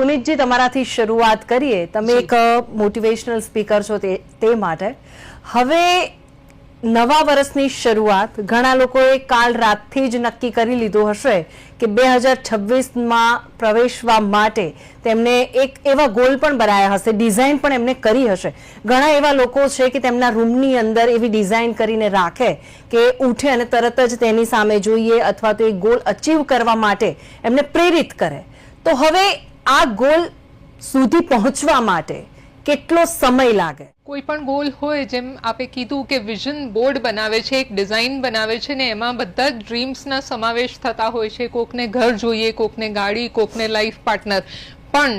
પુનિતજી, તમારાથી શરૂઆત કરીએ. તમે એક મોટિવેશનલ સ્પીકર છો તે માટે હવે નવા વર્ષની શરૂઆત ઘણા લોકોએ કાલ રાતથી જ નક્કી કરી લીધું હશે કે 2026માં પ્રવેશવા માટે તેમને એક એવા ગોલ પણ બનાવ્યા હશે, ડિઝાઇન પણ એમને કરી હશે. ઘણા એવા લોકો છે કે તેમના રૂમની અંદર એવી ડિઝાઇન કરીને રાખે કે ઉઠે અને તરત જ તેની સામે જોઈએ અથવા તો એ ગોલ અચીવ કરવા માટે એમને પ્રેરિત કરે. તો હવે આ ગોલ સુધી પહોંચવા માટે કેટલો સમય લાગે? કોઈ પણ ગોલ હોય, જેમ આપે કીધું કે વિઝન બોર્ડ બનાવે છે, એક ડિઝાઇન બનાવે છે ને એમાં બધા જ ડ્રીમ્સના સમાવેશ થતા હોય છે. કોકને ઘર જોઈએ, કોકને ગાડી, કોકને લાઈફ પાર્ટનર, પણ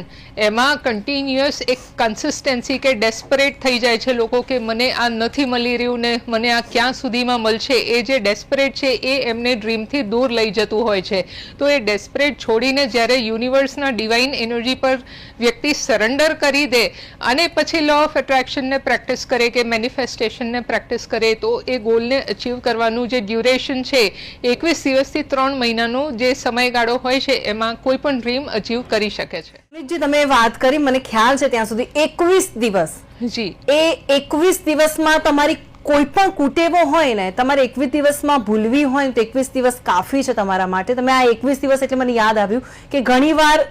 એમાં કન્ટિન્યુઅસ એક કન્સિસ્ટન્સી કે ડેસ્પરેટ થઈ જાય છે લોકો કે મને આ નથી મળી રહ્યું ને મને આ ક્યાં સુધીમાં મળશે. એ જે ડેસ્પરેટ છે એ એમને ડ્રીમથી દૂર લઈ જતું હોય છે. તો એ ડેસ્પરેટ છોડીને જ્યારે યુનિવર્સના ડિવાઇન એનર્જી પર વ્યક્તિ સરેન્ડર કરી દે અને પછી લો ઓફ એટ્રેક્શનને પ્રેક્ટિસ કરે કે મેનિફેસ્ટેશનને પ્રેક્ટિસ કરે, તો એ ગોલને અચીવ કરવાનું જે ડ્યુરેશન છે 21 દિવસથી 3 મહિનાનો જે સમયગાળો હોય છે એમાં કોઈ પણ ડ્રીમ અચીવ કરી શકે છે. પુનિતજી, તમે વાત કરી, મને ખ્યાલ છે ત્યાં સુધી 21 દિવસ. જી, એ 21 દિવસમાં તમારી કોઈ પણ કુટેવો હોય ને તમારે 21 દિવસમાં ભૂલવી હોય ને તો 21 દિવસ કાફી છે તમારા માટે. તમે આ 21 દિવસ એટલે મને યાદ આવ્યું કે ઘણીવાર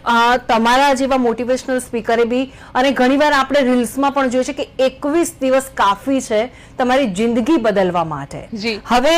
તમારા જેવા મોટિવેશનલ સ્પીકરે બી અને ઘણીવાર આપણે રીલ્સમાં પણ જોયું છે કે 21 દિવસ કાફી છે તમારી જિંદગી બદલવા માટે. જી. હવે